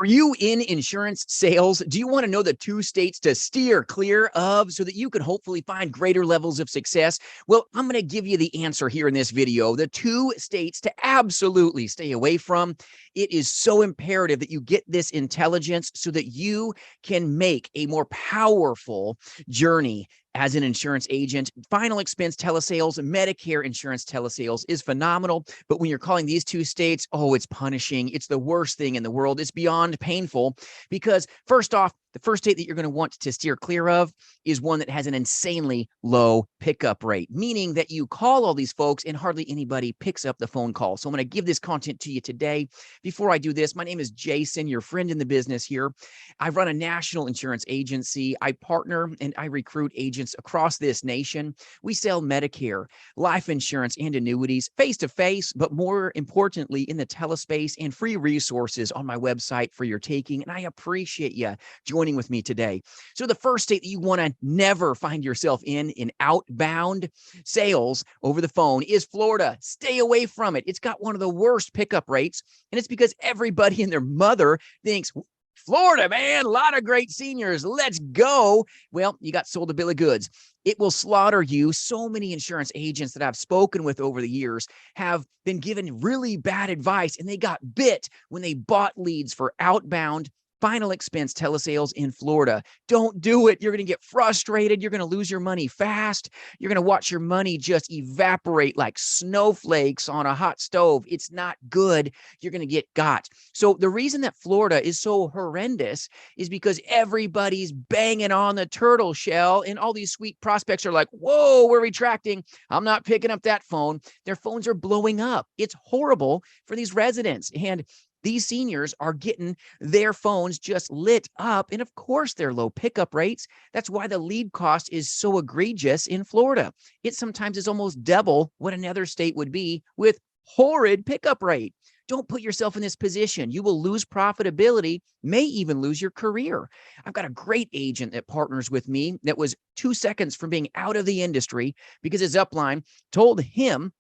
Are you in insurance sales? Do you want to know the 2 states to steer clear of so that you can hopefully find greater levels of success? Well, I'm going to give you the answer here in this video. The 2 states to absolutely stay away from. It is so imperative that you get this intelligence so that you can make a more powerful journey as an insurance agent. Final expense telesales, Medicare insurance telesales is phenomenal. But when you're calling these 2 states, oh, it's punishing. It's the worst thing in the world. It's beyond painful because first off, the first state that you're going to want to steer clear of is one that has an insanely low pickup rate, meaning that you call all these folks and hardly anybody picks up the phone call. So I'm going to give this content to you today. Before I do this, my name is Jason, your friend in the business here. I run a national insurance agency. I partner and I recruit agents across this nation. We sell Medicare, life insurance, and annuities face-to-face, but more importantly in the telespace, and free resources on my website for your taking. And I appreciate you joining with me today. So the first state that you want to never find yourself in outbound sales over the phone is Florida. Stay away from it. It's got one of the worst pickup rates, and it's because everybody and their mother thinks, Florida, man, a lot of great seniors. Let's go. Well, you got sold a bill of goods. It will slaughter you. So many insurance agents that I've spoken with over the years have been given really bad advice, and they got bit when they bought leads for outbound final expense telesales in Florida. Don't do it. You're going to get frustrated. You're going to lose your money fast. You're going to watch your money just evaporate like snowflakes on a hot stove. It's not good. You're going to get got. So the reason that Florida is so horrendous is because everybody's banging on the turtle shell, and all these sweet prospects are like, whoa, we're retracting. I'm not picking up that phone. Their phones are blowing up. It's horrible for these residents. And these seniors are getting their phones just lit up. And of course, they're low pickup rates. That's why the lead cost is so egregious in Florida. It sometimes is almost double what another state would be with horrid pickup rate. Don't put yourself in this position. You will lose profitability, may even lose your career. I've got a great agent that partners with me that was 2 seconds from being out of the industry because his upline told him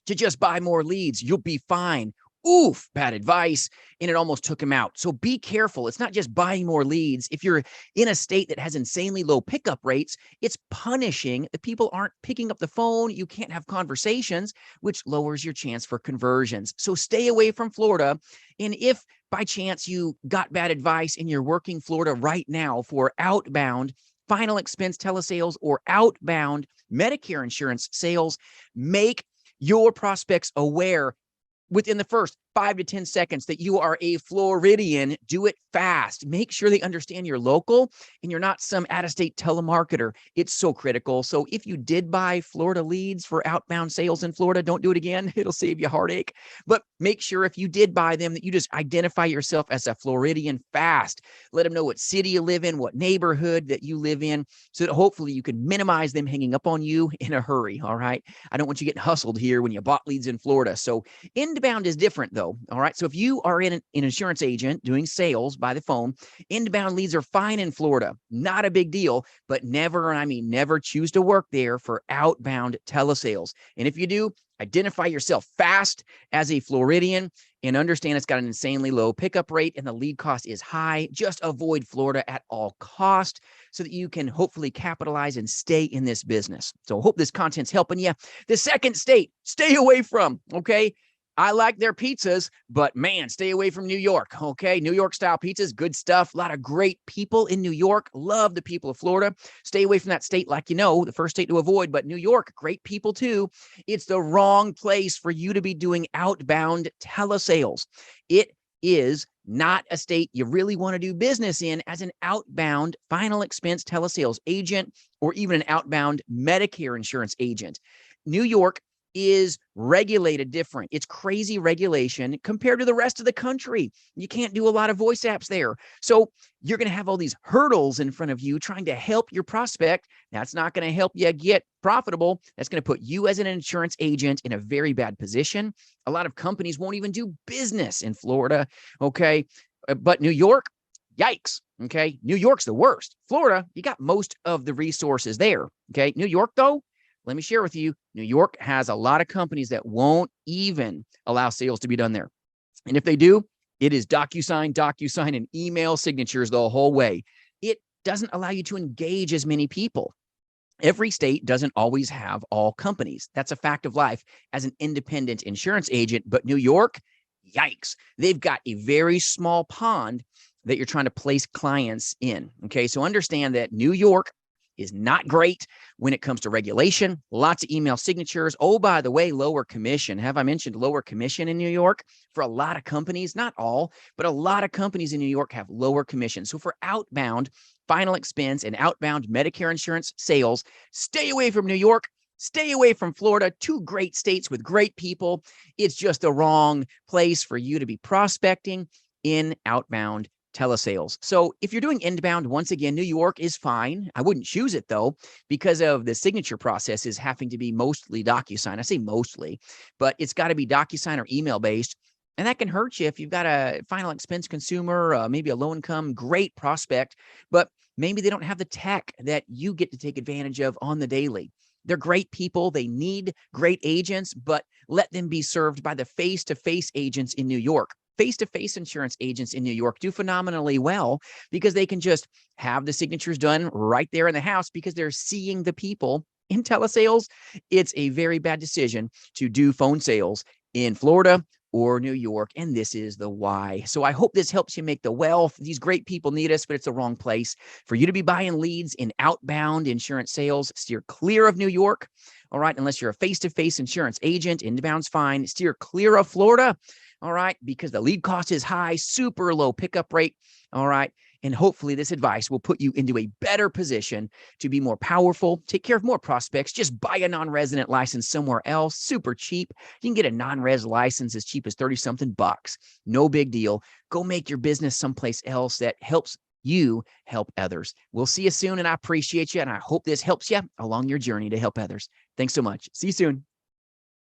to just buy more leads. You'll be fine. Oof, bad advice, and it almost took him out. So be careful. It's not just buying more leads. If you're in a state that has insanely low pickup rates, it's punishing. The people aren't picking up the phone. You can't have conversations, which lowers your chance for conversions. So stay away from Florida. And if by chance you got bad advice and you're working Florida right now for outbound final expense telesales or outbound Medicare insurance sales, make your prospects aware within the first 5 to 10 seconds that you are a Floridian. Do it fast. Make sure they understand you're local and you're not some out-of-state telemarketer. It's so critical. So if you did buy Florida leads for outbound sales in Florida, don't do it again. It'll save you heartache. But make sure if you did buy them that you just identify yourself as a Floridian fast. Let them know what city you live in, what neighborhood that you live in, so that hopefully you can minimize them hanging up on you in a hurry. All right. I don't want you getting hustled here when you bought leads in Florida. So inbound is different though. All right. So if you are an insurance agent doing sales by the phone, inbound leads are fine in Florida. Not a big deal, but never, I mean, never choose to work there for outbound telesales. And if you do, identify yourself fast as a Floridian and understand it's got an insanely low pickup rate and the lead cost is high. Just avoid Florida at all cost so that you can hopefully capitalize and stay in this business. So I hope this content's helping you. The second state, stay away from, okay? I like their pizzas, but man, stay away from New York, okay? New York style pizzas, good stuff. A lot of great people in New York. Love the people of Florida. Stay away from that state like you know, the first state to avoid, but New York, great people too. It's the wrong place for you to be doing outbound telesales. It is not a state you really want to do business in as an outbound final expense telesales agent or even an outbound Medicare insurance agent. New York is regulated different. It's crazy regulation compared to the rest of the country. You can't do a lot of voice apps there. So you're going to have all these hurdles in front of you trying to help your prospect. That's not going to help you get profitable. That's going to put you as an insurance agent in a very bad position. A lot of companies won't even do business in Florida. Okay. But New York, yikes. Okay. New York's the worst. Florida, you got most of the resources there. Okay. New York, though, let me share with you, New York has a lot of companies that won't even allow sales to be done there. And if they do, It is DocuSign, and email signatures the whole way. It doesn't allow you to engage as many people. Every state doesn't always have all companies. That's a fact of life as an independent insurance agent. But New York, yikes, they've got a very small pond that you're trying to place clients in. Okay, so understand that New York is not great when it comes to regulation, lots of email signatures. Oh, by the way, lower commission. Have I mentioned lower commission in New York? For a lot of companies, not all, but a lot of companies in New York have lower commission. So for outbound final expense and outbound Medicare insurance sales, stay away from New York. Stay away from Florida, two great states with great people. It's just the wrong place for you to be prospecting in outbound telesales. So if you're doing inbound, once again, New York is fine. I wouldn't choose it though, because of the signature process is having to be mostly DocuSign. I say mostly, but it's got to be DocuSign or email based. And that can hurt you if you've got a final expense consumer, maybe a low income, great prospect, but maybe they don't have the tech that you get to take advantage of on the daily. They're great people. They need great agents, but let them be served by the face-to-face agents in New York. Face-to-face insurance agents in New York do phenomenally well because they can just have the signatures done right there in the house because they're seeing the people. In telesales, it's a very bad decision to do phone sales in Florida or New York, and this is the why. So I hope this helps you make the wealth. These great people need us, but it's the wrong place for you to be buying leads in outbound insurance sales. Steer clear of New York, all right, unless you're a face-to-face insurance agent. Inbound's fine. Steer clear of Florida, all right, because the lead cost is high, super low pickup rate, all right, and hopefully this advice will put you into a better position to be more powerful, take care of more prospects. Just buy a non-resident license somewhere else, super cheap. You can get a non-res license as cheap as 30-something bucks. No big deal. Go make your business someplace else that helps you help others. We'll see you soon, and I appreciate you, and I hope this helps you along your journey to help others. Thanks so much. See you soon.